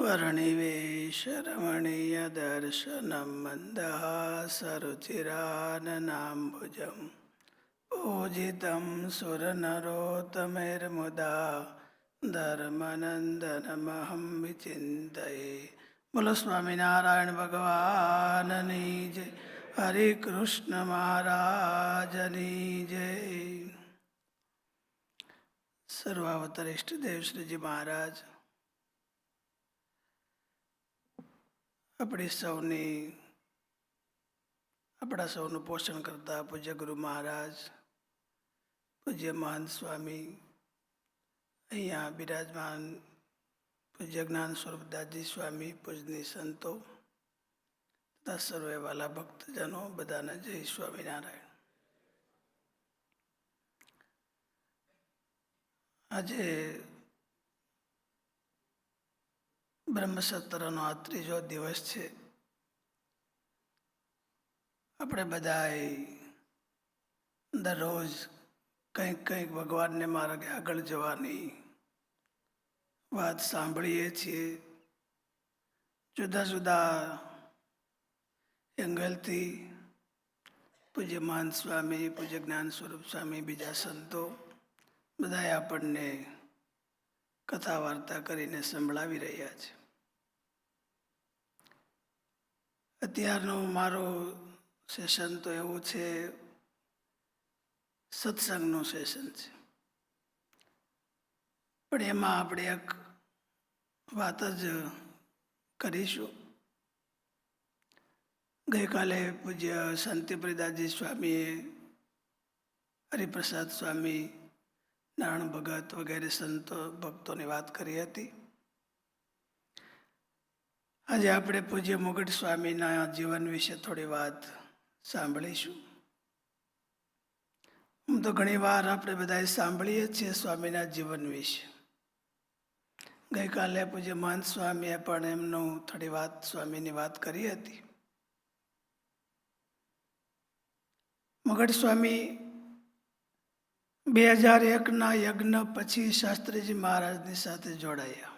वर्णिवेशरमणीयदर्शनं मन्दहासरुचिराननाम्बुजं पूजितं सुरनरोत्तमैर्मुदा धर्मनन्दनमहं विचिन्तये। बोलो स्वामीनारायण भगवाननी जय। हरे कृष्ण महाराजनी जय। सर्वावतार इष्टदेव श्रीजी महाराज આપણા સૌનું પોષણ કરતા પૂજ્ય ગુરુ મહારાજ, પૂજ્ય મહંત સ્વામી, અહીંયા બિરાજમાન પૂજ્ય જ્ઞાન સ્વરૂપદાસજી સ્વામી, પૂજની સંતો તથા સર્વે વાલા ભક્તજનો બધાને જય સ્વામિનારાયણ. આજે બ્રહ્મસત્રનો આ ત્રીજો દિવસ છે. આપણે બધાએ દરરોજ કંઈક કંઈક ભગવાનને માર્ગે આગળ જવાની વાત સાંભળીએ છીએ. જુદા જુદા એંગલથી પૂજ્ય મહંત સ્વામી, પૂજ્ય જ્ઞાન સ્વરૂપ સ્વામી, બીજા સંતો બધાએ આપણને કથા વાર્તા કરીને સંભળાવી રહ્યા છે. અત્યારનું મારું સેશન તો એવું છે, સત્સંગનું સેશન છે, પણ એમાં આપણે એક વાત જ કરીશું. ગઈકાલે પૂજ્ય શાંતિપ્રદાસજી સ્વામીએ, હરિપ્રસાદ સ્વામી, નારાયણ ભગત વગેરે સંતો ભક્તોની વાત કરી હતી. આજે આપણે પૂજ્ય મુગટ સ્વામીના જીવન વિશે થોડી વાત સાંભળીશું. હું તો ઘણી વાર આપણે બધાએ સાંભળીએ છીએ સ્વામીના જીવન વિશે. ગઈકાલે પૂજ્ય મહંત સ્વામીએ પણ એમનું થોડી વાત સ્વામીની વાત કરી હતી. મુગટ સ્વામી 2001ના યજ્ઞ પછી શાસ્ત્રીજી મહારાજની સાથે જોડાયા.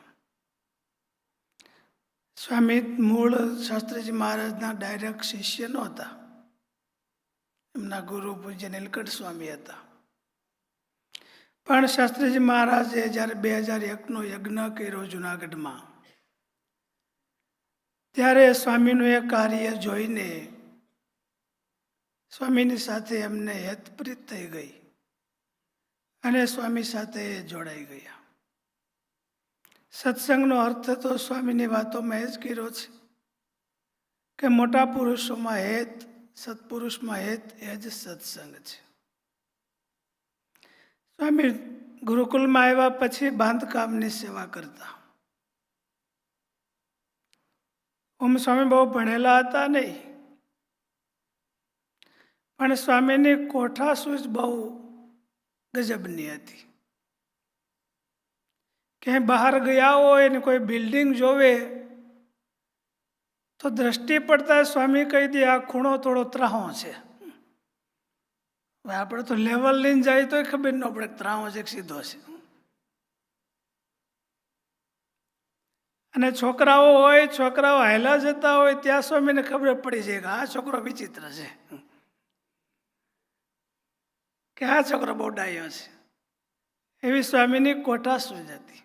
સ્વામી મૂળ શાસ્ત્રીજી મહારાજના ડાયરેક્ટ શિષ્ય નહોતા. એમના ગુરુ પૂજ્ય નીલકંઠ સ્વામી હતા. પણ શાસ્ત્રીજી મહારાજે જ્યારે 2001નો યજ્ઞ કર્યો જુનાગઢમાં, ત્યારે સ્વામીનું એ કાર્ય જોઈને સ્વામીની સાથે એમને હેતપ્રીત થઈ ગઈ અને સ્વામી સાથે જોડાઈ ગયા. સત્સંગનો અર્થ તો સ્વામીની વાતોમાં એ જ કર્યો છે કે મોટા પુરુષોમાં હેત, સત્પુરુષમાં હેત, એ જ સત્સંગ છે. સ્વામી ગુરુકુલમાં આવ્યા પછી બાંધકામની સેવા કરતા. સ્વામી બહુ ભણેલા હતા નહીં, પણ સ્વામીની કોઠાસૂઝ બહુ ગજબની હતી. ક્યાંય બહાર ગયા હોય ને કોઈ બિલ્ડિંગ જોવે તો દ્રષ્ટિ પડતા સ્વામી કહી દે આ ખૂણો થોડો ત્રાહો છે. હવે આપણે તો લેવલ લઈને જાય તો ખબર ન પડે ત્રાહો છે કે સીધો છે. અને છોકરાઓ હોય, છોકરાઓ હાયલા જતા હોય ત્યાં સ્વામીને ખબર પડી જાય કે આ છોકરો વિચિત્ર છે, કે આ છોકરો બહુ ડાયો છે. એવી સ્વામીની કોઠાસૂઝ હતી.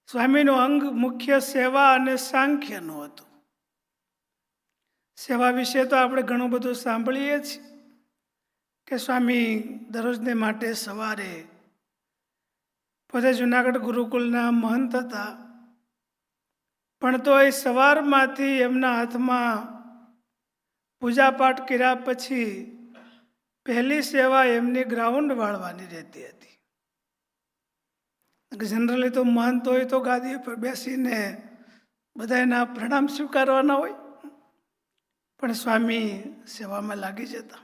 સ્વામીનું અંગ મુખ્ય સેવા અને સાંખ્યનું હતું. સેવા વિશે તો આપણે ઘણું બધું સાંભળીએ છીએ કે સ્વામી દરરોજને માટે સવારે, પોતે જુનાગઢ ગુરુકુલના મહંત હતા, પણ તો એ સવારમાંથી એમના હાથમાં પૂજાપાઠ કર્યા પછી પહેલી સેવા એમની ગ્રાઉન્ડ વાળવાની રહેતી હતી. જનરલી તો મહંત હોય તો ગાદી પર બેસીને બધાના પ્રણામ સ્વીકારવાના હોય, પણ સ્વામી સેવામાં લાગી જતા.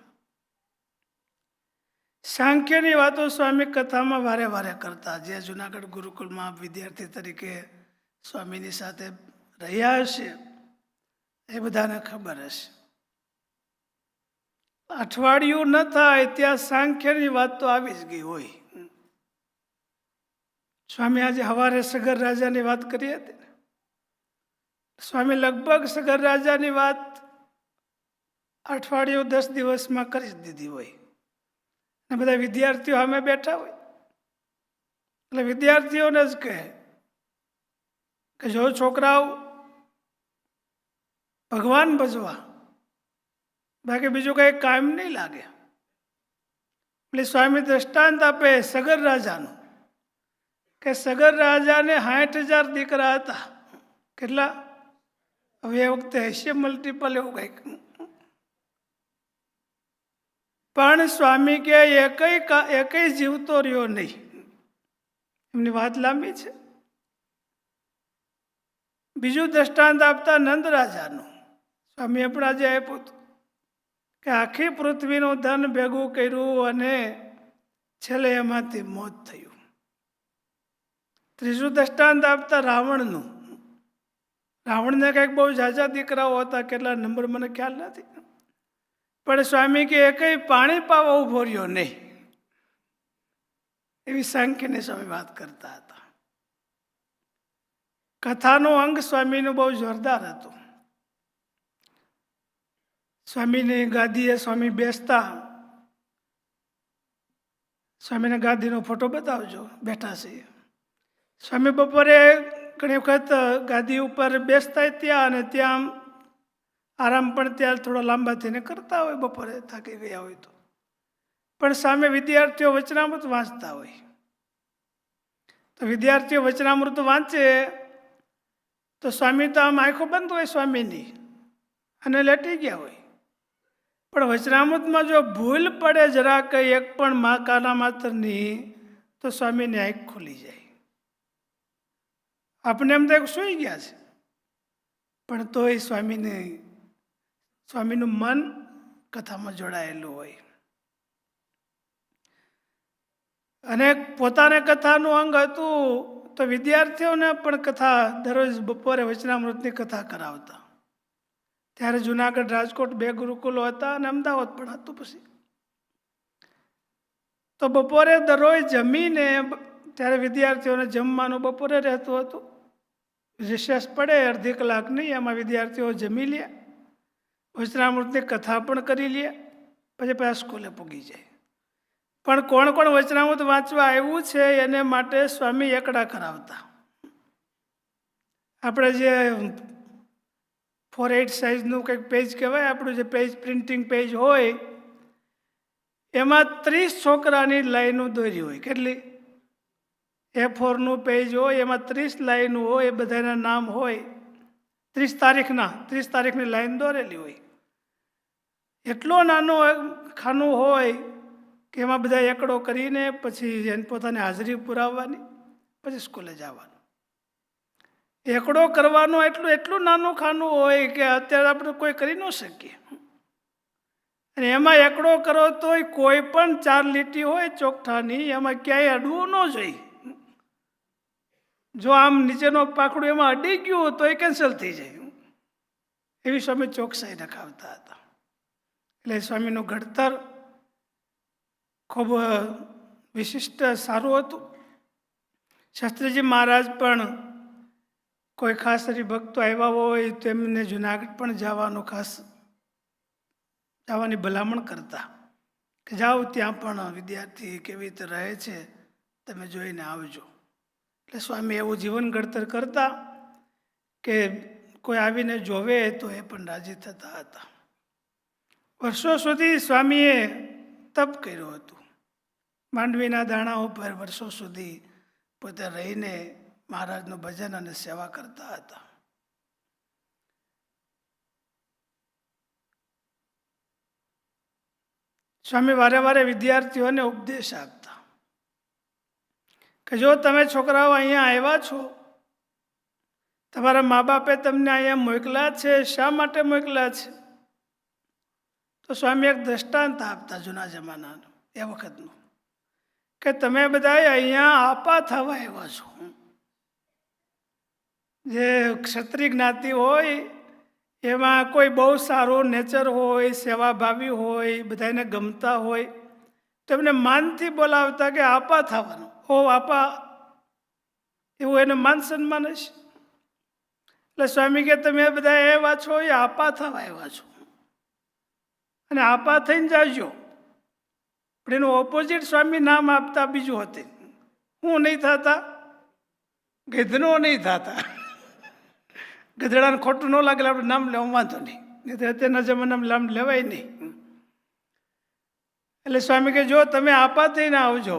સાંખ્યની વાતો સ્વામી કથામાં વારે વારે કરતા. જે જુનાગઢ ગુરુકુલમાં વિદ્યાર્થી તરીકે સ્વામીની સાથે રહ્યા હશે એ બધાને ખબર હશે. અઠવાડિયું ન થાય ત્યાં સાંખ્યની વાત તો આવી જ ગઈ હોય. સ્વામી આજે સવારે સગર રાજાની વાત કરી હતી ને, સ્વામી લગભગ સગર રાજાની વાત અઠવાડિયું 10 દિવસમાં કરી જ દીધી હોય ને બધા વિદ્યાર્થીઓ સામે બેઠા હોય એટલે વિદ્યાર્થીઓને જ કહે કે જો છોકરાઓ ભગવાન ભજવા, બાકી બીજું કંઈ કામ નહીં લાગે. એટલે સ્વામી દ્રષ્ટાંત આપે સગર રાજાનું કે સગર રાજાને 60,000 દીકરા હતા. કેટલા? હવે એ વખતે હશે મલ્ટીપલ એવું કંઈક. પણ સ્વામી કે એકય જીવતો રહ્યો નહીં. એમની વાત લાંબી છે. બીજું દ્રષ્ટાંત આપતા નંદ રાજાનું સ્વામીએ પણ આજે આપ્યું હતું કે આખી પૃથ્વીનું ધન ભેગું કર્યું અને છેલ્લે એમાંથી મોત થયું. ત્રીજું દ્રષ્ટાંત આપતા રાવણનું. રાવણને કંઈક બહુ ઝાઝા દીકરાઓ હતા, કેટલા નંબર મને ખ્યાલ નથી, પણ સ્વામી કે એકય પાણી પાવા ઉભો રહ્યો નહીં. એવી સાંખ્યની સ્વામી વાત કરતા હતા. કથાનું અંગ સ્વામીનું બહુ જોરદાર હતું. સ્વામીની ગાદીએ સ્વામી બેસતા, સ્વામીના ગાદીનો ફોટો બતાવજો, બેઠા છે. સ્વામી બપોરે ઘણી વખત ગાદી ઉપર બેસતા ત્યાં અને ત્યાં આરામ પણ ત્યાં થોડા લાંબા થઈને કરતા હોય, બપોરે થાકી ગયા હોય તો. પણ સામે વિદ્યાર્થીઓ વચનામૃત વાંચતા હોય તો વિદ્યાર્થીઓ વચનામૃત વાંચે તો સ્વામી તો આમ આંખો બંધ હોય સ્વામીની અને લેટી ગયા હોય. પણ વચનામૃતમાં જો ભૂલ પડે જરા કંઈ એક પણ કાના માત્રની તો સ્વામીની આંખ ખુલી જાય. આપણે એમ તો સૂઈ ગયા છે, પણ તોય સ્વામીનું મન કથામાં જોડાયેલું હોય. અને પોતાને કથાનું અંગ હતું તો વિદ્યાર્થીઓને પણ કથા દરરોજ બપોરે વચનામૃતની કથા કરાવતા. ત્યારે જુનાગઢ, રાજકોટ 2 ગુરુકુલો હતા અને અમદાવાદ પણ હતું. પછી તો બપોરે દરરોજ જમીને ત્યારે વિદ્યાર્થીઓને જમવાનું બપોરે રહેતું હતું. રિસેસ પડે અડધી કલાકની, એમાં વિદ્યાર્થીઓ જમી લે, વચનામૃતની કથા પણ કરી લે, પછી પાછા સ્કૂલે પૂગી જાય. પણ કોણ કોણ વચનામૃત વાંચવા આવ્યું છે એને માટે સ્વામી એકડા કરાવતા. આપણે જે 4/8 સાઇઝનું કંઈક પેજ કહેવાય, આપણું જે પેજ પ્રિન્ટિંગ પેજ હોય એમાં 30 છોકરાની લાઈનો દોરી હોય. કેટલી? A4નું પેજ હોય એમાં 30 લાઈનો હોય, એ બધાના નામ હોય, 30 તારીખની લાઈન દોરેલી હોય. એટલો નાનો ખાનું હોય કે એમાં બધા એકડો કરીને પછી એને પોતાની હાજરી પુરાવવાની, પછી સ્કૂલે જવાનું. એકડો કરવાનો એટલું નાનું ખાનું હોય કે અત્યારે આપણે કોઈ કરી ન શકીએ. અને એમાં એકડો કરો તોય કોઈ પણ 4 લીટી હોય ચોકઠાની, એમાં ક્યાંય અડવું ન જોઈએ. જો આમ નીચેનો પાકડું એમાં અડી ગયું તો એ કેન્સલ થઈ જાય. એવી સ્વામી ચોકસાઈ રખાવતા હતા. એટલે સ્વામીનું ઘડતર ખૂબ વિશિષ્ટ સારું હતું. શાસ્ત્રીજી મહારાજ પણ કોઈ ખાસ હરિભક્તો આવ્યા હોય તો એમને જુનાગઢ પણ જવાની ભલામણ કરતા કે જાઓ ત્યાં પણ વિદ્યાર્થી કેવી રીતે રહે છે તમે જોઈને આવજો. એટલે સ્વામી એવું જીવન ઘડતર કરતા કે કોઈ આવીને જોવે તો એ પણ રાજી થતા હતા. વર્ષો સુધી સ્વામીએ તપ કર્યું હતું. માંડવીના દાણા ઉપર વર્ષો સુધી પોતે રહીને મહારાજનું ભજન અને સેવા કરતા હતા. સ્વામી વારે વારે વિદ્યાર્થીઓને ઉપદેશ આપતા કે જો તમે છોકરાઓ અહીંયા આવ્યા છો, તમારા મા બાપે તમને અહીંયા મોકલ્યા છે, શા માટે મોકલ્યા છે? તો સ્વામી એક દ્રષ્ટાંત આપતા જૂના જમાનાનું, એ વખતનું, કે તમે બધા અહીંયા આપા થવા આવ્યા છો. જે ક્ષત્રિય જ્ઞાતિ હોય એમાં કોઈ બહુ સારું નેચર હોય, સેવાભાવી હોય, બધાને ગમતા હોય તો એમને માનથી બોલાવતા કે આપા થવાનું. ઓ આપા, એવું એને માન સન્માન હશે. એટલે સ્વામી કે તમે બધા આવ્યા છો એ આપા થવા આવ્યા છો, અને આપા થઈને જાજો. પણ એનું ઓપોઝિટ સ્વામી નામ આપતા બીજું હતું. હું નહીં થતા? ગધનો નહીં થતા. ગધેડાને ખોટું ન લાગે આપણે નામ લેવા વાંધો નહીં, નહીં તો અત્યારના જમાનામાં નામ લેવાય નહીં. એટલે સ્વામી કે જો તમે આપા થઈને આવજો.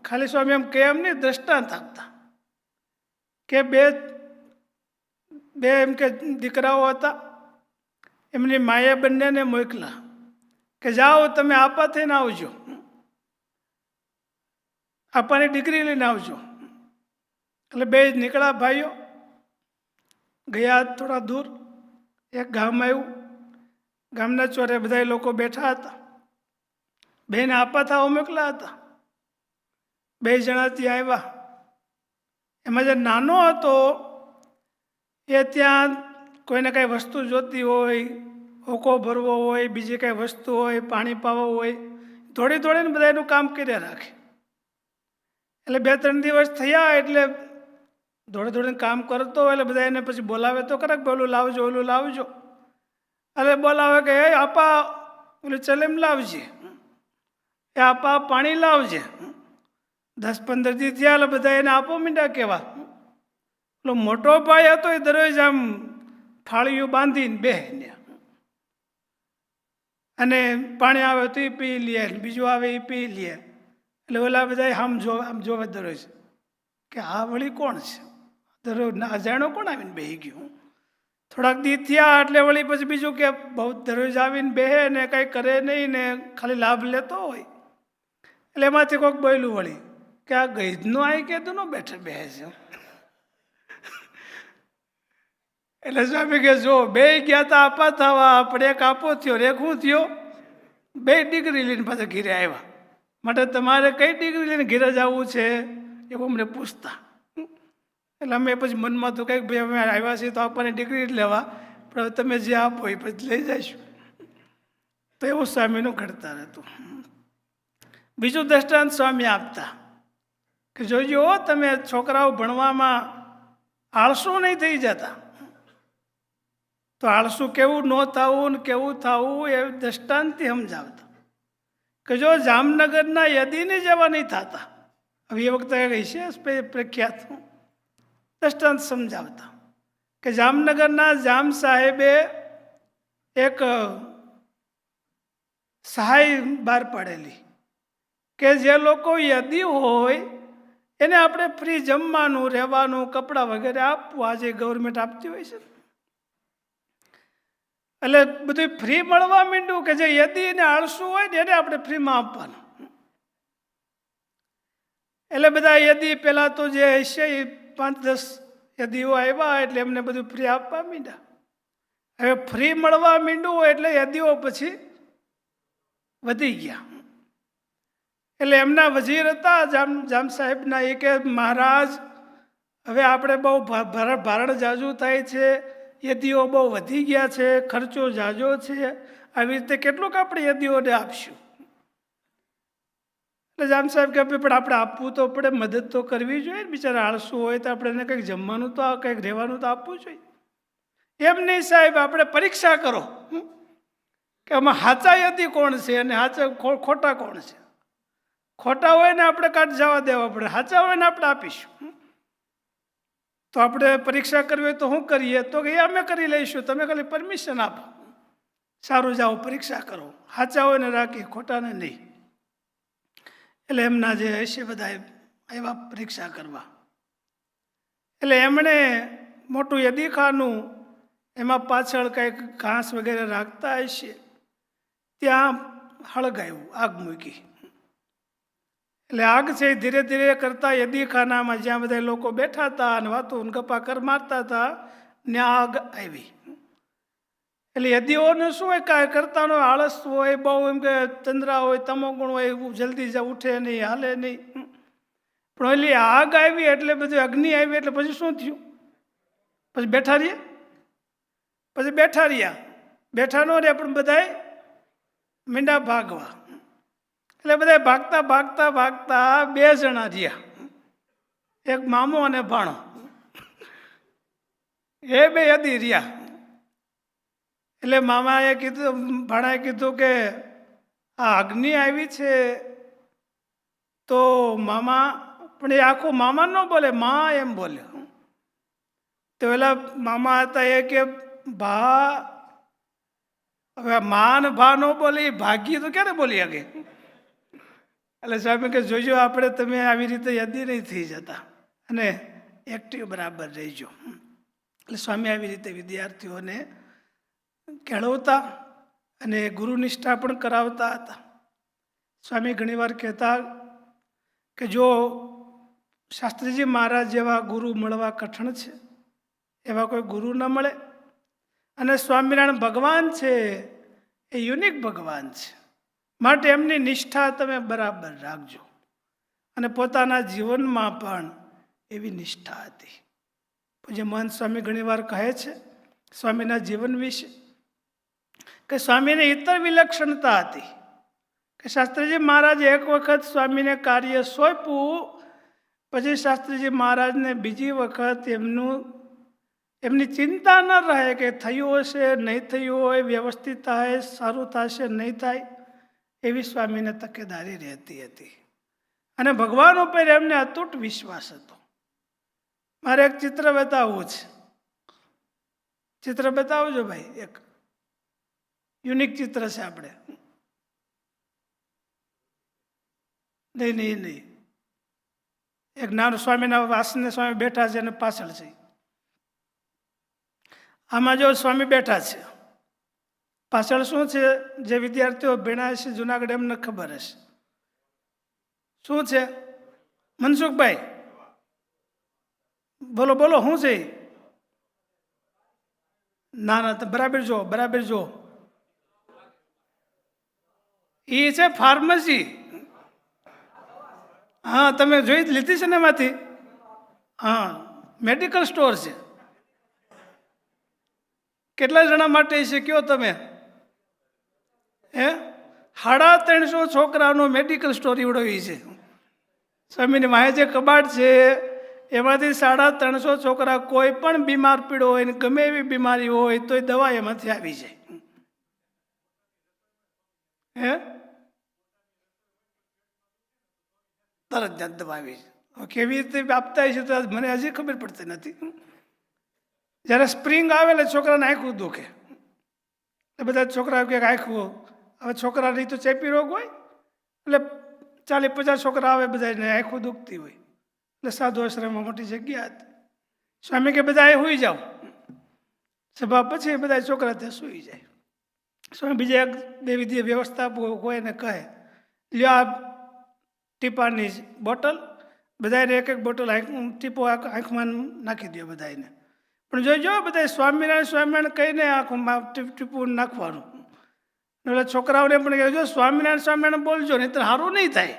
ખાલી સ્વામી એમ કે એમ નહીં, દ્રષ્ટાંત આપતા કે બે એમ કે દીકરાઓ હતા, એમની માએ બંનેને મોકલા કે જાઓ તમે આપા થઈને આવજો, આપાની ડિગ્રી લઈને આવજો. એટલે બે નીકળ્યા ભાઈઓ, ગયા થોડા દૂર. એક ગામ આવ્યું, ગામના ચોરે બધા લોકો બેઠા હતા. બેને આપા થવા મોકલા હતા. બે જણા ત્યાં આવ્યા. એમાં જે નાનો હતો એ ત્યાં કોઈને કાંઈ વસ્તુ જોતી હોય, હોકો ભરવો હોય, બીજી કાંઈ વસ્તુ હોય, પાણી પાવા હોય, દોડી દોડીને બધા એનું કામ કર્યા રાખે. એટલે 2-3 દિવસ થયા એટલે દોડી દોડીને કામ કરતો હોય એટલે બધા એને પછી બોલાવે તો ખરા કે ઓલું લાવજો, ઓલું લાવજો. એટલે બોલાવે કે એ આપા ઓલું ચલેમ લાવજે, એ આપા પાણી લાવજે. 10-15 દી થયા એટલે બધા એને આપો મીંડા કહેવા. પેલો મોટો ભાઈ હતો એ દરરોજ આમ ફાળીઓ બાંધીને બેહને, અને પાણી આવે તો એ પી લે, બીજું આવે એ પી લે. એટલે ઓલા બધા આમ જોવે દરરોજ કે આ વળી કોણ છે, દરરોજ ના અજાણ્યો કોણ આવીને બેહી ગયું. થોડાક દી થયા એટલે વળી પછી બીજું કે બહુ દરરોજ આવીને બેહે ને કંઈ કરે નહીં ને ખાલી લાભ લેતો હોય. એટલે એમાંથી કોઈક બોલ્યું વળી કે આ ગઈધનું આવી કીધું ન બેઠે બેહે છે. એટલે સ્વામી કે જો બે ગયા તા આપા થવા, પણ એક આપો થયો, એક શું થયો, બે ડિગ્રી લઈને પાછા ઘીરે આવ્યા. માટે તમારે કઈ ડિગ્રી લઈને ઘીરે જવું છે એવું અમને પૂછતા. એટલે અમે પછી મનમાં તો કંઈક ભાઈ અમે આવ્યા છીએ તો આપણને ડિગ્રી જ લેવા, પણ હવે તમે જે આપો એ પછી લઈ જઈશું. તો એવું સ્વામીનું ઘડતર હતું. બીજું દ્રષ્ટાંત સ્વામી આપતા કે જોજો તમે છોકરાઓ ભણવામાં આળસુ નહીં થઈ જતા. તો આળસુ કેવું ન થવું ને કેવું થવું એ દ્રષ્ટાંતથી સમજાવતા કે જો જામનગરના યદીને જેવા નહીં થતા. હવે એ વખતે કઈ છે પ્રખ્યાત દ્રષ્ટાંત સમજાવતા કે જામનગરના જામ સાહેબે એક સહાય બહાર પાડેલી કે જે લોકો યદી હોય એને આપણે ફ્રી જમવાનું, રહેવાનું, કપડાં વગેરે આપવું. આજે ગવર્મેન્ટ આપતી હોય છે. એટલે બધું ફ્રી મળવા માંડ્યું કે જે યદી એને આળસુ હોય ને એને આપણે ફ્રીમાં આપવાનું. એટલે બધા યદી પહેલાં તો જે હશે એ 5-10 યદીઓ આવ્યા એટલે એમને બધું ફ્રી આપવા માંડ્યા. હવે ફ્રી મળવા માંડ્યું એટલે યદીઓ પછી વધી ગયા. એટલે એમના વજીર હતા જામ સાહેબના, એ કે મહારાજ હવે આપણે બહુ ભારણ જાજુ થાય છે, યદીઓ બહુ વધી ગયા છે, ખર્ચો જાજો છે, આવી રીતે કેટલુંક આપણે યદીઓને આપશું. એટલે જામ સાહેબ કે પણ આપણે આપવું તો પડે, મદદ તો કરવી જોઈએ. બિચારા આળસુ હોય તો આપણે એને કંઈક જમવાનું તો કંઈક રહેવાનું તો આપવું જોઈએ. એમ નહીં સાહેબ, આપણે પરીક્ષા કરો કે આમાં સાચા યદી કોણ છે અને ખોટા કોણ છે. ખોટા હોય ને આપણે કાઢ જવા દેવા પડે, સાચા હોય ને આપણે આપીશું. તો આપણે પરીક્ષા કરવી હોય તો શું કરીએ? તો કે અમે કરી લઈશું, તમે ખાલી પરમિશન આપો. સારું, જાઓ પરીક્ષા કરો, સાચા હોય ને રાખી, ખોટાને નહીં. એટલે એમના જે હશે બધા આવ્યા પરીક્ષા કરવા. એટલે એમણે મોટું યદીખાનું, એમાં પાછળ કંઈક ઘાસ વગેરે રાખતા હશે, ત્યાં હળગાવ્યું, આગ મૂકી. એટલે આગ છે એ ધીરે ધીરે કરતાં યદીખાનામાં જ્યાં બધા લોકો બેઠા હતા અને વાતો ગપ્પા મારતા હતા ત્યાં આગ આવી. એટલે યદીઓને શું હોય, કાંઈ કરતાનો આળસ હોય, બહુ એમ કે ચંદ્રા હોય, તમોગુણ હોય, એવું જલ્દી ઉઠે નહીં, હાલે નહીં. પણ એટલે આગ આવી એટલે બધું અગ્નિ આવી એટલે પછી શું થયું? પછી બેઠા રહ્યા. બેઠા ન રહ્યા પણ બધાય મીંડા ભાગવા. એટલે બધા ભાગતા 2 જણા રહ્યા. એક મામો અને ભાણો, એ બે યદી રહ્યા. એટલે મામાએ કીધું, ભાણાએ કીધું કે આ અગ્નિ આવી છે તો મામા, પણ એ આખું મામા ન બોલે, માં એમ બોલે. તો પેલા મામા હતા એ કે ભા, હવે માં ને ભા ન બોલે, ભાગી તો ક્યારે બોલી શકે? એટલે સ્વામી કે જોજો આપણે તમે આવી રીતે યદી નહીં થઈ જતા અને એક્ટિવ બરાબર રહીજો. એટલે સ્વામી આવી રીતે વિદ્યાર્થીઓને કેળવતા અને ગુરુનિષ્ઠા પણ કરાવતા હતા. સ્વામી ઘણીવાર કહેતા કે જો શાસ્ત્રીજી મહારાજ જેવા ગુરુ મળવા કઠણ છે, એવા કોઈ ગુરુ ન મળે. અને સ્વામિનારાયણ ભગવાન છે એ યુનિક ભગવાન છે, માટે એમની નિષ્ઠા તમે બરાબર રાખજો. અને પોતાના જીવનમાં પણ એવી નિષ્ઠા હતી. પૂજ્ય મહંત સ્વામી ઘણીવાર કહે છે સ્વામીના જીવન વિશે કે સ્વામીને ઇતર વિલક્ષણતા હતી કે શાસ્ત્રીજી મહારાજે એક વખત સ્વામીને કાર્ય સોંપ્યું, પછી શાસ્ત્રીજી મહારાજને બીજી વખત એમની ચિંતા ન રહે કે થયું હશે નહીં થયું હોય, વ્યવસ્થિત થાય, સારું થશે નહીં થાય, એવી સ્વામીને તકેદારી રહેતી હતી. અને ભગવાન ઉપર એમને અતૂટ વિશ્વાસ હતો. મારે એક ચિત્ર બતાવવું છે. ચિત્ર બતાવજો ભાઈ, એક યુનિક ચિત્ર છે. આપણે નહીં, એક નાનું સ્વામીના વાસને સ્વામી બેઠા છે અને પાછળ છે. આમાં જો સ્વામી બેઠા છે, પાછળ શું છે? જે વિદ્યાર્થીઓ ભણ્યા છે જુનાગઢ એમને ખબર હશે શું છે. મનસુખભાઈ બોલો બોલો, શું છે? ના, બરાબર જો, બરાબર જો. એ છે ફાર્મસી. હા, તમે જોઈ લીધી છે ને એમાંથી? હા, મેડિકલ સ્ટોર છે. કેટલા જણા માટે છે કયો તમે? 350 છોકરાનો મેડિકલ સ્ટોર એવડવી છે. સ્વામીની વાહે જે કબાટ છે એમાંથી 350 છોકરા કોઈ પણ બીમાર પીડો હોય ને ગમે એવી બીમારી હોય તો એ દવા એમાંથી આવી જાય. તરત જ દવા આવી જાય. કેવી રીતે આપતા છે તો મને હજી ખબર પડતી નથી. જ્યારે સ્પ્રિંગ આવે એટલે છોકરાને આંખું દુખે, એટલે બધા છોકરા કે આંખું, હવે છોકરાની તો ચેપી રોગ હોય એટલે 40-50 છોકરા આવે, બધાને આંખું દુખતી હોય. એટલે સાધુ આશ્રમમાં મોટી જગ્યા હતી. સ્વામી કે બધા એ સૂઈ જાઓ. સભા પછી બધા છોકરા ત્યાં સૂઈ જાય. સ્વામી બીજા એક બે વિધિ વ્યવસ્થા હોય ને કહે, લ્યો આ ટીપાની બોટલ, બધાને એક બોટલ ટીપો આંખમાં નાખી દો બધાને. પણ જોઈજો બધા સ્વામિનારાયણ કહીને આંખમાં ટીપું નાખવાનું. એટલે છોકરાઓને પણ કહેજો સ્વામિનારાયણ બોલજો, નહીં તો સારું નહીં થાય.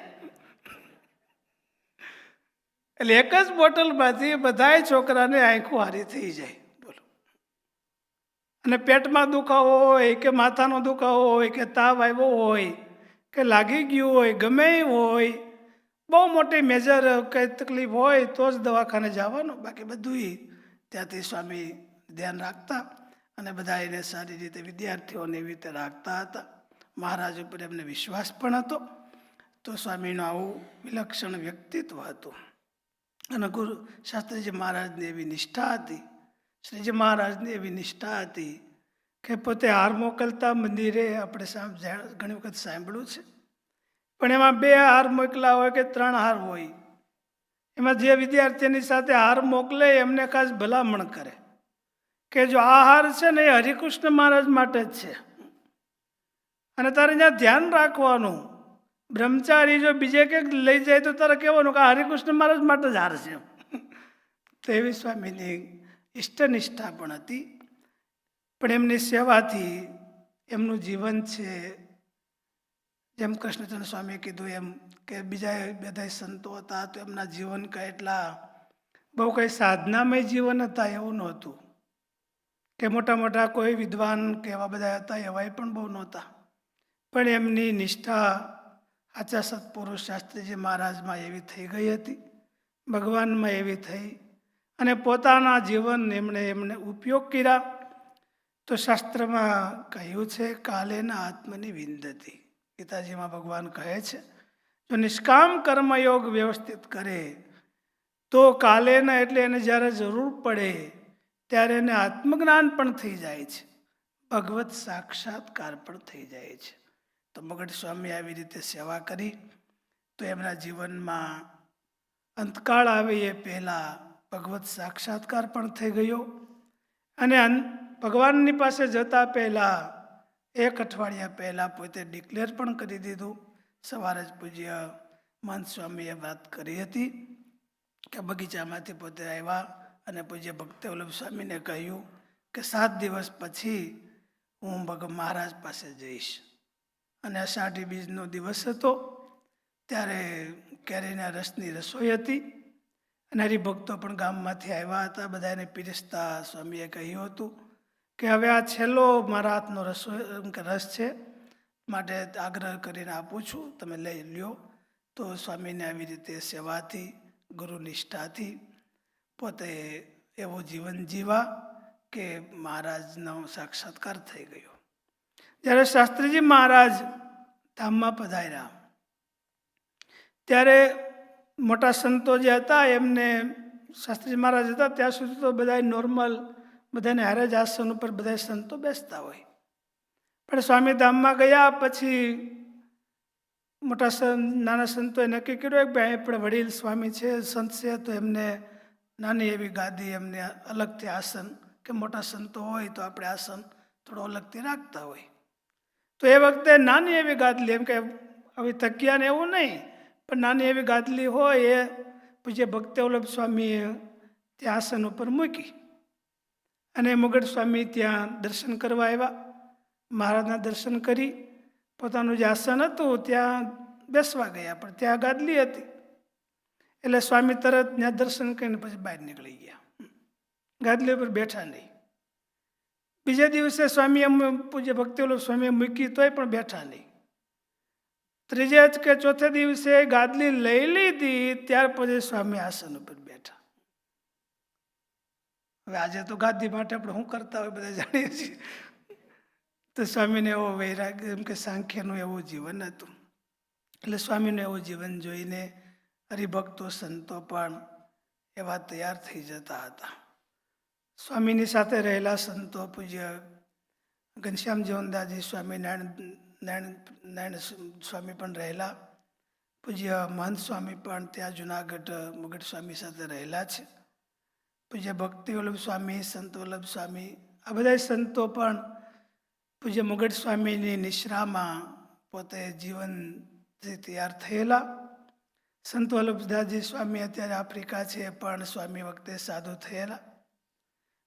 એટલે એક જ બોટલમાંથી બધા છોકરાને આંખો હારી થઈ જાય. બોલો. અને પેટમાં દુખાવો હોય કે માથાનો દુખાવો હોય કે તાવ આવ્યો હોય કે લાગી ગયું હોય, ગમે હોય, બહુ મોટી મેજર કંઈ તકલીફ હોય તો જ દવાખાને જવાનું. બાકી બધું ત્યાંથી સ્વામી ધ્યાન રાખતા અને બધા એને સારી રીતે વિદ્યાર્થીઓને એવી રીતે રાખતા હતા. મહારાજ ઉપર એમને વિશ્વાસ પણ હતો. તો સ્વામીનું આવું વિલક્ષણ વ્યક્તિત્વ હતું. અને ગુરુ શાસ્ત્રીજી મહારાજની એવી નિષ્ઠા હતી, શ્રીજી મહારાજની એવી નિષ્ઠા હતી કે પોતે હાર મોકલતા મંદિરે. આપણે ઘણી વખત સાંભળ્યું છે, પણ એમાં 2 હાર મોકલા હોય કે 3 હાર હોય, એમાં જે વિદ્યાર્થીની સાથે હાર મોકલે એમને ખાસ ભલામણ કરે કે જો આ હાર છે ને એ હરિકૃષ્ણ મહારાજ માટે જ છે અને તારે ત્યાં ધ્યાન રાખવાનું. બ્રહ્મચારી જો બીજે કંઈક લઈ જાય તો તારે કહેવાનું કે આ હરિકૃષ્ણ મહારાજ માટે જ હાર છે. તો એવી સ્વામીની ઇષ્ટનિષ્ઠા પણ હતી. પણ એમની સેવાથી એમનું જીવન છે, જેમ કૃષ્ણચંદ્ર સ્વામીએ કીધું એમ કે બધા સંતો હતા તો એમના જીવન એટલા બહુ કંઈ સાધનામય જીવન હતા એવું નહોતું કે મોટા મોટા કોઈ વિદ્વાન કે એવા બધા હતા એવાય પણ બહુ નહોતા. પણ એમની નિષ્ઠા આચા સત્પુરુષ શાસ્ત્રીજી મહારાજમાં એવી થઈ ગઈ હતી ભગવાનમાં એવી થઈ અને પોતાના જીવન એમણે ઉપયોગ કર્યા. તો શાસ્ત્રમાં કહ્યું છે કાલેના આત્મની વિંદતી. ગીતાજીમાં ભગવાન કહે છે જો નિષ્કામ કર્મયોગ વ્યવસ્થિત કરે તો કાલેના એટલે એને જ્યારે જરૂર પડે ત્યારે એને આત્મજ્ઞાન પણ થઈ જાય છે, ભગવત સાક્ષાત્કાર પણ થઈ જાય છે. તો મગટ સ્વામી આવી રીતે સેવા કરી તો એમના જીવનમાં અંતકાળ આવે એ પહેલાં ભગવત સાક્ષાત્કાર પણ થઈ ગયો અને ભગવાનની પાસે જતા પહેલાં 1 અઠવાડિયા પહેલાં પોતે ડિક્લેર પણ કરી દીધું. સવારે જ પૂજ્ય મહંત સ્વામીએ વાત કરી હતી કે બગીચામાંથી પોતે આવ્યા અને પૂજ્ય ભક્તિવલ્લભ સ્વામીને કહ્યું કે 7 દિવસ પછી હું મહારાજ પાસે જઈશ. અને અષાઢી બીજનો દિવસ હતો, ત્યારે કેરીના રસની રસોઈ હતી અને હરિભક્તો પણ ગામમાંથી આવ્યા હતા. બધાને પીરસતા સ્વામીએ કહ્યું હતું કે હવે આ છેલ્લો મારા હાથનો રસ છે, માટે આગ્રહ કરીને આપું છું, તમે લઈ લ્યો. તો સ્વામીને આવી રીતે સેવાથી, ગુરુ નિષ્ઠાથી પોતે એવું જીવન જીવા કે મહારાજનો સાક્ષાત્કાર થઈ ગયો. જ્યારે શાસ્ત્રીજી મહારાજ ધામમાં પધાર્યા ત્યારે મોટા સંતો જે હતા એમને, શાસ્ત્રીજી મહારાજ હતા ત્યાં સુધી તો બધા નોર્મલ, બધાને હારે જ આસન ઉપર બધા સંતો બેસતા હોય. પણ સ્વામી ધામમાં ગયા પછી નાના સંતોએ નક્કી કર્યું કે ભાઈ આપણે વડીલ સ્વામી છે, સંત છે, તો એમને નાની એવી ગાદી, એમને અલગથી આસન, કે મોટા સંતો હોય તો આપણે આસન થોડો અલગથી રાખતા હોય. તો એ વખતે નાની એવી ગાદલી, એમ કે આવી તકિયાને એવું નહીં, પણ નાની એવી ગાદલી હોય એ પૂજ્ય ભક્તિવલ્લભ સ્વામીએ ત્યાં આસન ઉપર મૂકી અને મુગટ સ્વામી ત્યાં દર્શન કરવા આવ્યા. મહારાજના દર્શન કરી પોતાનું જે આસન હતું ત્યાં બેસવા ગયા, પણ ત્યાં ગાદલી હતી એટલે સ્વામી તરત ત્યાં દર્શન કરીને પછી બહાર નીકળી ગયા, ગાદલી ઉપર બેઠા નહીં. બીજે દિવસે સ્વામી પૂજ્ય ભક્તિવલ્લભ સ્વામીએ મૂકી તોય પણ બેઠા નહીં. ત્રીજે કે ચોથે દિવસે ગાદલી લઈ લીધી ત્યાર પછી સ્વામી આસન ઉપર બેઠા. હવે આજે તો ગાદી માટે આપણે શું કરતા હોય બધા જાણીએ છીએ. તો સ્વામીને એવો વૈરાગ્ય, એમ કે સાંખ્યનું એવું જીવન હતું. એટલે સ્વામીનું એવું જીવન જોઈને હરિભક્તો સંતો પણ એવા તૈયાર થઈ જતા હતા. સ્વામીની સાથે રહેલા સંતો પૂજ્ય ઘનશ્યામ જીવનદાસજી સ્વામી, નારાયણ સ્વામી પણ રહેલા, પૂજ્ય મહંત સ્વામી પણ ત્યાં જુનાગઢ મુગટ સ્વામી સાથે રહેલા છે. પૂજ્ય ભક્તિવલ્લભ સ્વામી, સંત વલ્લભ સ્વામી, આ બધા સંતો પણ પૂજ્ય મુગટ સ્વામીની નિશ્રામાં પોતે જીવનથી તૈયાર થયેલા. સંત વલ્લભદાસજી સ્વામી અત્યારે આફ્રિકા છે, પણ સ્વામી વખતે સાધુ થયેલા.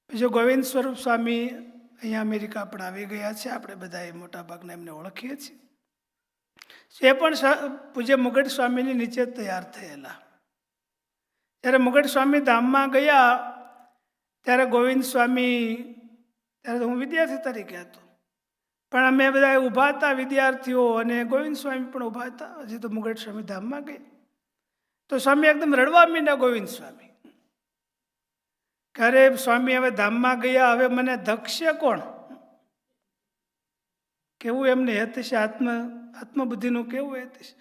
પૂજ્ય ગોવિંદ સ્વરૂપ સ્વામી અહીંયા અમેરિકા પણ આવી ગયા છે, આપણે બધા મોટાભાગના એમને ઓળખીએ છીએ. એ પણ પૂજ્ય મુગટ સ્વામીની નીચે તૈયાર થયેલા. જ્યારે મુગટ સ્વામી ધામમાં ગયા ત્યારે ગોવિંદ સ્વામી, ત્યારે તો હું વિદ્યાર્થી તરીકે હતો, પણ અમે બધા ઊભા હતા વિદ્યાર્થીઓ, અને ગોવિંદ સ્વામી પણ ઊભા હતા. હજી તો મુગટ સ્વામી ધામમાં ગયા તો સ્વામી એકદમ રડવા માંડ્યા. ગોવિંદ સ્વામી અરે સ્વામી હવે ધામમાં ગયા, હવે મને ધકશે કોણ? કેવું એમને હેત છે, આત્મબુદ્ધિનું કેવું હેત છે.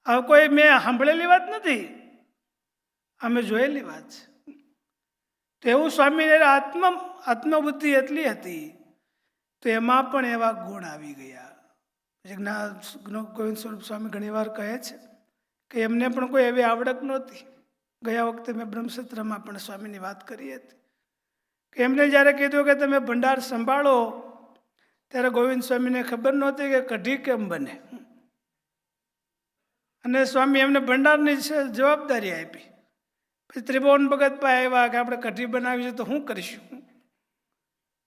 હવે કોઈ મેં સાંભળેલી વાત નથી, અમે જોયેલી વાત છે. તો એવું સ્વામી આત્મબુદ્ધિ એટલી હતી, તો એમાં પણ એવા ગુણ આવી ગયા. ગોવિંદ સ્વરૂપ સ્વામી ઘણી વાર કહે છે કે એમને પણ કોઈ એવી આવડત નહોતી. ગયા વખતે મેં બ્રહ્મસૂત્રમાં પણ સ્વામીની વાત કરી હતી કે એમને જ્યારે કીધું કે તમે ભંડાર સંભાળો, ત્યારે ગોવિંદ સ્વામીને ખબર નહોતી કે કઢી કેમ બને, અને સ્વામી એમને ભંડારની જવાબદારી આપી. પછી ત્રિભુવન ભગત પાસે આવ્યા કે આપણે કઢી બનાવી છે તો શું કરીશું?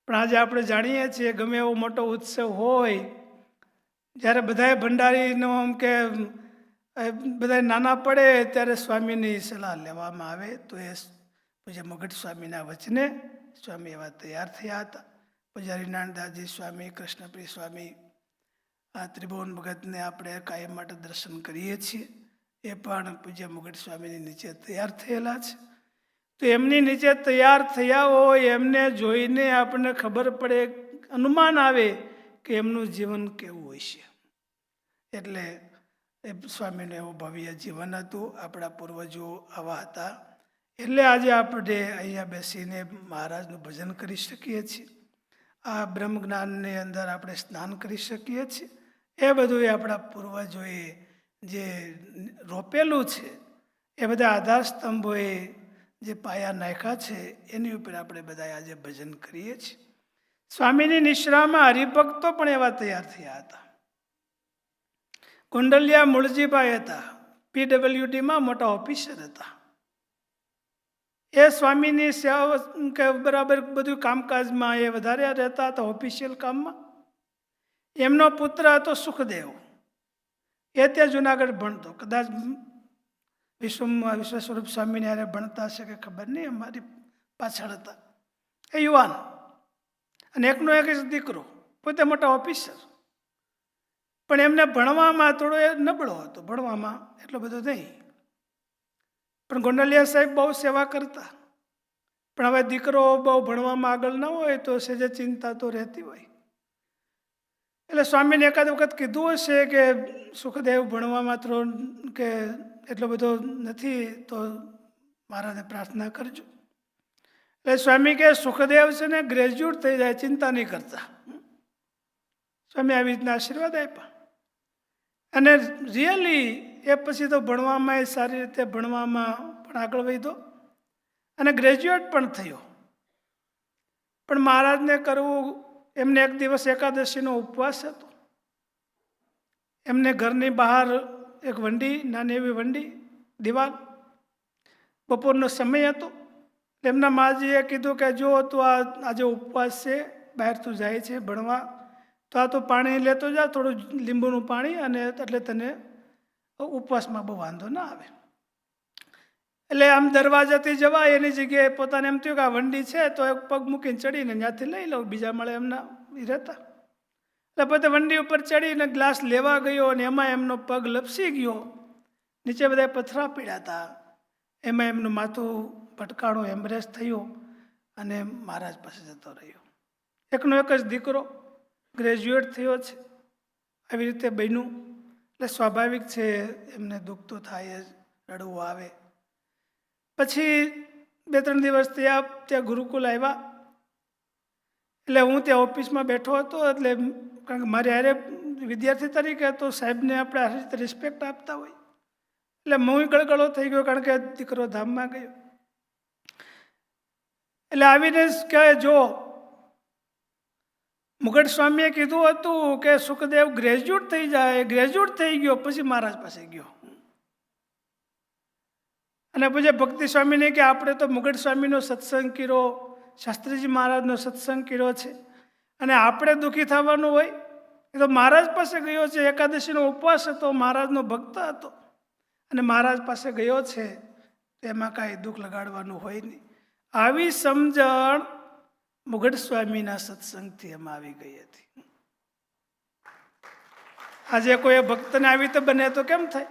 પણ આજે આપણે જાણીએ છીએ ગમે એવો મોટો ઉત્સવ હોય, જ્યારે બધાએ ભંડારીનો આમ કે બધા નાના પડે ત્યારે સ્વામીની સલાહ લેવામાં આવે. તો એ પૂજ્ય મુગટ સ્વામીના વચને સ્વામી એવા તૈયાર થયા હતા. પૂજ્ય હરિનારાયણદાસજી સ્વામી, કૃષ્ણપ્રિય સ્વામી, આ ત્રિભુવન ભગતને આપણે કાયમ માટે દર્શન કરીએ છીએ. એ પણ પૂજ્ય મુગટ સ્વામીની નીચે તૈયાર થયેલા છે. તો એમની નીચે તૈયાર થયા હોય એમને જોઈને આપણને ખબર પડે, અનુમાન આવે કે એમનું જીવન કેવું હોય છે. એટલે એ સ્વામીનું એવું ભવ્ય જીવન હતું. આપણા પૂર્વજો આવા હતા. એટલે આજે આપણે અહીંયા બેસીને મહારાજનું ભજન કરી શકીએ છીએ. આ બ્રહ્મ જ્ઞાનની અંદર આપણે સ્નાન કરી શકીએ છીએ. એ બધું આપણા પૂર્વજોએ જે રોપેલું છે, એ બધા આધાર સ્તંભોએ જે પાયા નાખ્યા છે, એની ઉપર આપણે બધા આજે ભજન કરીએ છીએ. સ્વામીની નિશ્રામાં હરિભક્તો પણ એવા તૈયાર થયા હતા. કુંડલિયા મૂળજીભાઈ હતા, PWDમાં મોટા ઓફિસર હતા. એ સ્વામીની સેવા કે બરાબર બધું કામકાજમાં એ વધારે રહેતા હતા, ઓફિશિયલ કામમાં. એમનો પુત્ર હતો સુખદેવ. એ ત્યાં જુનાગઢ ભણતો. કદાચ વિશ્વ સ્વરૂપ સ્વામીને યારે ભણતા હશે કે ખબર નહીં, અમારી પાછળ હતા. એ યુવાન અને એકનો એક જ દીકરો, પોતે મોટા ઓફિસર. પણ એમને ભણવામાં થોડો એ નબળો હતો, ભણવામાં એટલો બધો નહીં. પણ ગોંડલિયા સાહેબ બહુ સેવા કરતા. પણ હવે દીકરો બહુ ભણવામાં આગળ ન હોય તો સેજે ચિંતા તો રહેતી હોય. એટલે સ્વામીને એકાદ વખત કીધું હશે કે સુખદેવ ભણવામાં થોડો કે એટલો બધો નથી, તો મહારાજને પ્રાર્થના કરજો. એટલે સ્વામી કે સુખદેવ છે ને ગ્રેજ્યુએટ થઈ જાય, ચિંતા નહીં કરતા. સ્વામી આવી રીતના આશીર્વાદ આપ્યા. અને રિયલી એ પછી તો ભણવામાં સારી રીતે ભણવામાં પણ આગળ વધ્યો અને ગ્રેજ્યુએટ પણ થયો. પણ મહારાજને કરવું, એમને એક દિવસ એકાદશીનો ઉપવાસ હતો. એમને ઘરની બહાર એક વંડી, નાની એવી વંડી, દિવાલ, બપોરનો સમય હતો. એમના માજીએ કીધું કે જો તું આજે ઉપવાસ છે, બહાર તું જાય છે ભણવા, તો આ તો પાણી લેતો જા, થોડું લીંબુનું પાણી, અને એટલે તને ઉપવાસમાં બહુ વાંધો ના આવે. એટલે આમ દરવાજાથી જવાય એની જગ્યાએ પોતાને એમ થયું કે આ વંડી છે તો એક પગ મૂકીને ચડીને ત્યાંથી લઈ લઉં, બીજા મળે એમના રહેતા. એટલે પોતે વંડી ઉપર ચડીને ગ્લાસ લેવા ગયો અને એમાં એમનો પગ લપસી ગયો. નીચે બધા પથરા પીડ્યા હતા. એમાં એમનું માથું ભટકાણું, એમ્બ્રેસ થયું અને મહારાજ પાસે જતો રહ્યો. એકનો એક જ દીકરો ગ્રેજ્યુએટ થયો છે. આવી રીતે બન્યું. એટલે સ્વાભાવિક છે એમને દુઃખ તો થાય જ, રડવું આવે. પછી 2-3 દિવસ ત્યાં ગુરુકુલ આવ્યા. એટલે હું ત્યાં ઓફિસમાં બેઠો હતો. એટલે કારણ કે મારે હારે વિદ્યાર્થી તરીકે તો સાહેબને આપણે આ રીતે રિસ્પેક્ટ આપતા હોય. એટલે હું ગળગળો થઈ ગયો, કારણ કે દીકરો ધામમાં ગયો. એટલે આવીને કહે, જો મુગટ સ્વામીએ કીધું હતું કે સુખદેવ ગ્રેજ્યુએટ થઈ જાય, ગ્રેજ્યુએટ થઈ ગયો, પછી મહારાજ પાસે ગયો. અને પછી ભક્તિ સ્વામીને કે આપણે તો મુગટ સ્વામીનો સત્સંગ કર્યો, શાસ્ત્રીજી મહારાજનો સત્સંગ કર્યો છે, અને આપણે દુઃખી થવાનું હોય? એ તો મહારાજ પાસે ગયો છે, એકાદશીનો ઉપવાસ હતો, મહારાજનો ભક્ત હતો, અને મહારાજ પાસે ગયો છે, તેમાં કાંઈ દુઃખ લગાડવાનું હોય નહીં. આવી સમજણ મુગટ સ્વામીના સત્સંગથી એમાં આવી ગઈ હતી. આજે કોઈ ભક્તને આવી તો બને તો કેમ થાય?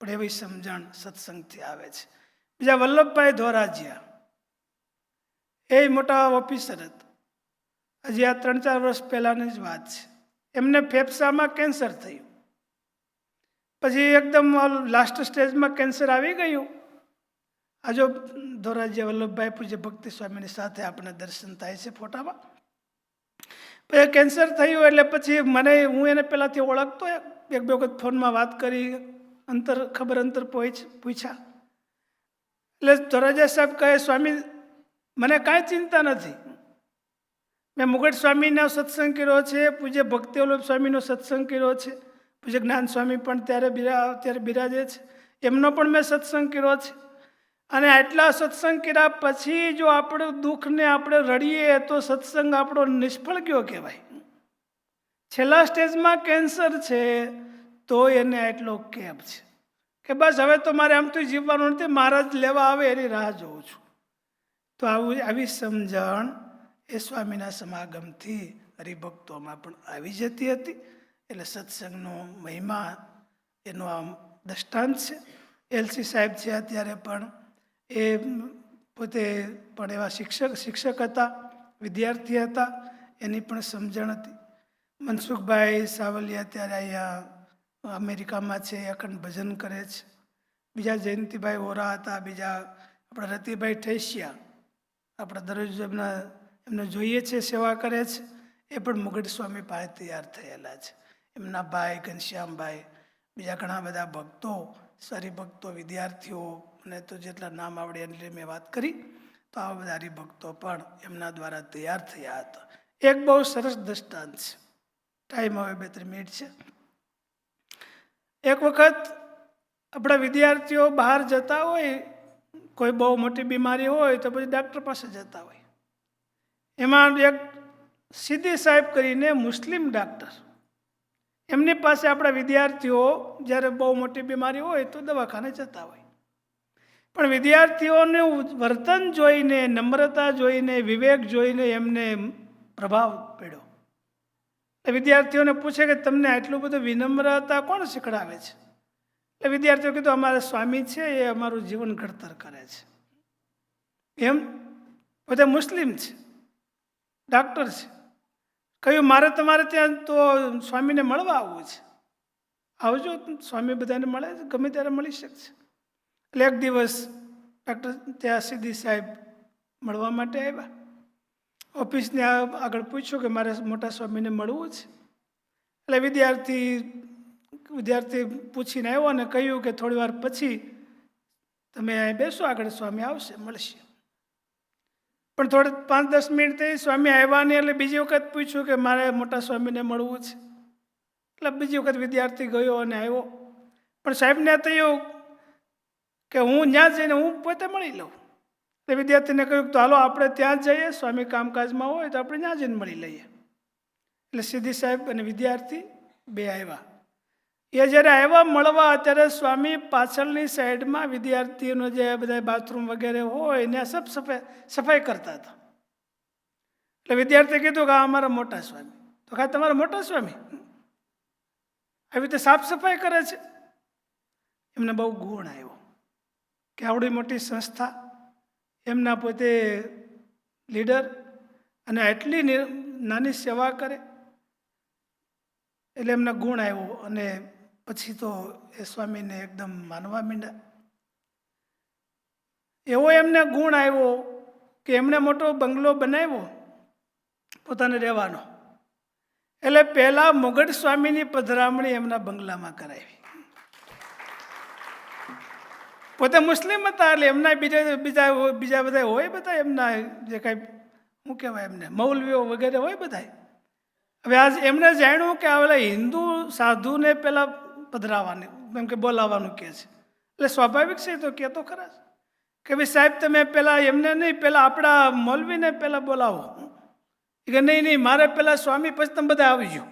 પણ એવી સમજણ સત્સંગથી આવે છે. બીજા વલ્લભભાઈ ધોરાજીયા, એ મોટા ઓફિસર હતા. હજી આ 3-4 વર્ષ પહેલાની જ વાત છે. એમને ફેફસામાં કેન્સર થયું. પછી એકદમ લાસ્ટ સ્ટેજમાં કેન્સર આવી ગયું. આ જો ધોરાજીયા વલ્લભભાઈ પૂજ્ય ભક્તિ સ્વામીની સાથે આપણે દર્શન થાય છે ફોટામાં. પછી કેન્સર થયું એટલે પછી હું એને પહેલાંથી ઓળખતો, 1-2 વખત ફોનમાં વાત કરી, ખબર અંતર પૂછ્યા. એટલે ધોરાજીયા સાહેબ કહે, સ્વામી મને કાંઈ ચિંતા નથી, મેં મુગટ સ્વામીનો સત્સંગ કર્યો છે, પૂજ્ય ભક્તિ વલ્લભ સ્વામીનો સત્સંગ કર્યો છે, પૂજ્ય જ્ઞાન સ્વામી પણ ત્યારે બિરાજે છે, એમનો પણ મેં સત્સંગ કર્યો છે. અને આટલા સત્સંગ કર્યા પછી જો આપણું દુઃખને આપણે રડીએ તો સત્સંગ આપણો નિષ્ફળ ગયો કહેવાય. છેલ્લા સ્ટેજમાં કેન્સર છે તો એને આટલો કેપ છે કે બસ હવે તો મારે આમ તો જીવવાનું નથી, મહારાજ લેવા આવે એની રાહ જોઉં છું. તો આવી સમજણ એ સ્વામીના સમાગમથી હરિભક્તોમાં પણ આવી જતી હતી. એટલે સત્સંગનો મહિમા, એનો આમ દૃષ્ટાંત છે. એલસી સાહેબ છે અત્યારે પણ, એ પોતે પણ એવા શિક્ષક હતા, વિદ્યાર્થી હતા, એની પણ સમજણ હતી. મનસુખભાઈ સાવલિયા અત્યારે અહીંયા અમેરિકામાં છે, અખંડ ભજન કરે છે. બીજા જયંતિભાઈ ઓરા હતા, બીજા આપણા રતિભાઈ ઠેસિયા, આપણા દરરોજ એમને જોઈએ છે, સેવા કરે છે. એ પણ મુગટ સ્વામી પાસે તૈયાર થયેલા છે. એમના ભાઈ ઘનશ્યામભાઈ, બીજા ઘણા બધા ભક્તો, હરિભક્તો, વિદ્યાર્થીઓ, મને તો જેટલા નામ આવડે એટલે મેં વાત કરી, તો આવા બધા હરિભક્તો પણ એમના દ્વારા તૈયાર થયા હતા. એક બહુ સરસ દ્રષ્ટાંત છે. ટાઈમ હવે 2-3 મિનિટ છે. એક વખત આપણા વિદ્યાર્થીઓ બહાર જતા હોય, કોઈ બહુ મોટી બીમારી હોય તો પછી ડાક્ટર પાસે જતા હોય. એમાં એક સિદ્દી સાહેબ કરીને મુસ્લિમ ડાક્ટર, એમની પાસે આપણા વિદ્યાર્થીઓ જ્યારે બહુ મોટી બીમારી હોય તો દવાખાને જતા હોય. પણ વિદ્યાર્થીઓનું વર્તન જોઈને, નમ્રતા જોઈને, વિવેક જોઈને એમને પ્રભાવ પડ્યો. એટલે વિદ્યાર્થીઓને પૂછે કે તમને આટલું બધું વિનમ્રતા કોણ શીખડાવે છે? એટલે વિદ્યાર્થીઓ કીધું અમારા સ્વામી છે, એ અમારું જીવન ઘડતર કરે છે. એમ પોતે મુસ્લિમ છે, ડાક્ટર છે. કહ્યું મારે તમારે ત્યાં તો સ્વામીને મળવા આવવું છે. આવજો, સ્વામી બધાને મળે છે, ગમે ત્યારે મળી શકશે. એટલે એક દિવસ ડાક્ટર ત્યાં સિદ્દી સાહેબ મળવા માટે આવ્યા. ઓફિસને આગળ પૂછ્યું કે મારે મોટા સ્વામીને મળવું છે. એટલે વિદ્યાર્થી પૂછીને આવ્યો અને કહ્યું કે થોડી વાર પછી તમે અહીં બેસો, આગળ સ્વામી આવશે, મળશે. પણ થોડે 5-10 મિનિટ થઈ, સ્વામી આવ્યા નહીં. એટલે બીજી વખત પૂછ્યું કે મારે મોટા સ્વામીને મળવું છે. એટલે બીજી વખત વિદ્યાર્થી ગયો અને આવ્યો. પણ સાહેબને થયું કે હું ત્યાં જઈને હું પોતે મળી લઉં. એટલે વિદ્યાર્થીને કહ્યું તો હાલો આપણે ત્યાં જઈએ, સ્વામી કામકાજમાં હોય તો આપણે ત્યાં જઈને મળી લઈએ. એટલે સિદ્દી સાહેબ અને વિદ્યાર્થી બે આવ્યા. એ જ્યારે આવ્યા મળવા, ત્યારે સ્વામી પાછળની સાઈડમાં વિદ્યાર્થીઓનો જે બધા બાથરૂમ વગેરે હોય ત્યાં સફાઈ કરતા હતા. એટલે વિદ્યાર્થીએ કીધું કે આ અમારા મોટા સ્વામી. તો કાંઈ તમારા મોટા સ્વામી આવી રીતે સાફ સફાઈ કરે છે? એમને બહુ ગુણ આવ્યો કે આવડી મોટી સંસ્થા, એમના પોતે લીડર, અને આટલી નાની સેવા કરે, એટલે એમના ગુણ આવ્યો. અને પછી તો એ સ્વામીને એકદમ માનવા માંડ્યા. એવો એમને ગુણ આવ્યો કે એમણે મોટો બંગલો બનાવ્યો પોતાને રહેવાનો. એટલે પહેલા મુગટ સ્વામીની પધરામણી એમના બંગલામાં કરાવી. પોતે મુસ્લિમ હતા એટલે એમના બીજા બધા હોય, બધા એમના જે કાંઈ શું કહેવાય એમને મૌલવીઓ વગેરે હોય બધા. હવે આજ એમને જાણ્યું કે આ હિન્દુ સાધુને પહેલાં પધરાવવાની, એમ કે બોલાવવાનું કહે છે. એટલે સ્વાભાવિક છે તો કહેતો ખરા કે ભાઈ સાહેબ તમે પહેલાં એમને નહીં, પહેલાં આપણા મૌલવીને પહેલાં બોલાવો. કે નહીં, મારે પહેલાં સ્વામી, પછી તમે બધા આવી ગયો.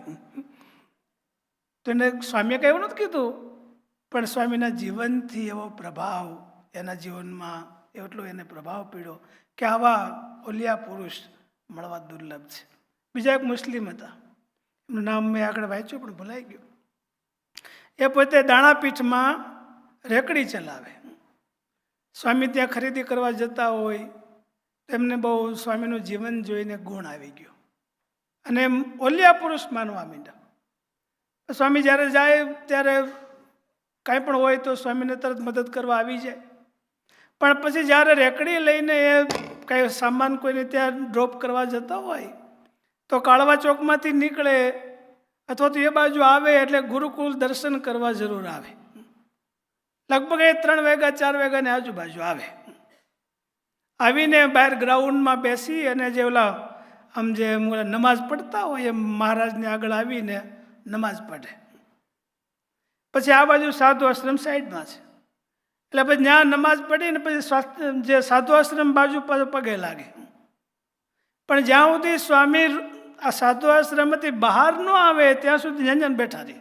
તો એને સ્વામીએ કંઈ એવું નથી કીધું, પણ સ્વામીના જીવનથી એવો પ્રભાવ એના જીવનમાં એટલો એને પ્રભાવ પડ્યો કે આવા ઓલિયા પુરુષ મળવા દુર્લભ છે. બીજા એક મુસ્લિમ હતા, એમનું નામ મેં આગળ વાંચ્યું પણ ભૂલાઈ ગયું. એ પોતે દાણાપીઠમાં રેકડી ચલાવે. સ્વામી ત્યાં ખરીદી કરવા જતા હોય તો એમને બહુ સ્વામીનું જીવન જોઈને ગુણ આવી ગયો અને ઓલિયા પુરુષ માનવા માંડ્યા. સ્વામી જ્યારે જાય ત્યારે કાંઈ પણ હોય તો સ્વામીને તરત મદદ કરવા આવી જાય. પણ પછી જ્યારે રેકડી લઈને એ કાંઈ સામાન કોઈને ત્યાં ડ્રોપ કરવા જતા હોય તો કાળવા ચોકમાંથી નીકળે અથવા તો એ બાજુ આવે એટલે ગુરુકુલ દર્શન કરવા જરૂર આવે. લગભગ એ 3 વાગ્યા 4 વાગ્યાની આજુબાજુ આવે. આવીને બહાર ગ્રાઉન્ડમાં બેસી અને જે આમ જે નમાઝ પડતા હોય એમ મહારાજને આગળ આવીને નમાઝ પઢે. પછી આ બાજુ સાધુ આશ્રમ સાઈડમાં છે એટલે પછી ત્યાં નમાઝ પડીને પછી જે સાધુ આશ્રમ બાજુ પગે લાગે. પણ જ્યાં સુધી સ્વામી આ સાધુ આશ્રમથી બહાર ન આવે ત્યાં સુધી જ્યાં બેઠા રહે.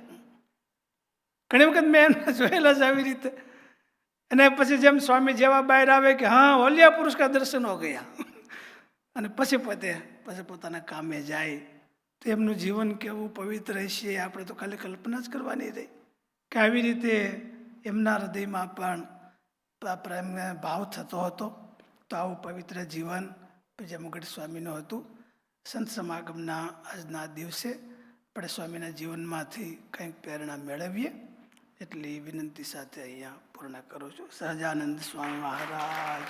ઘણી વખત મેં એને જોયેલા છે આવી રીતે. અને પછી જેમ સ્વામી જેવા બહાર આવે કે હા ઓલિયા પુરુષ કા દર્શન હો ગયા, અને પછી પોતાના કામે જાય. તો એમનું જીવન કેવું પવિત્ર હશે આપણે તો ખાલી કલ્પના જ કરવાની રહી કે આવી રીતે એમના હૃદયમાં પણ પ્રેમને ભાવ થતો હતો. તો આવું પવિત્ર જીવન પૂજ્ય મુગટ સ્વામીનું હતું. સંત સમાગમના આજના દિવસે આપણે સ્વામીના જીવનમાંથી કંઈક પ્રેરણા મેળવીએ એટલી વિનંતી સાથે અહીંયા પૂર્ણ કરું છું. સહજાનંદ સ્વામી મહારાજ.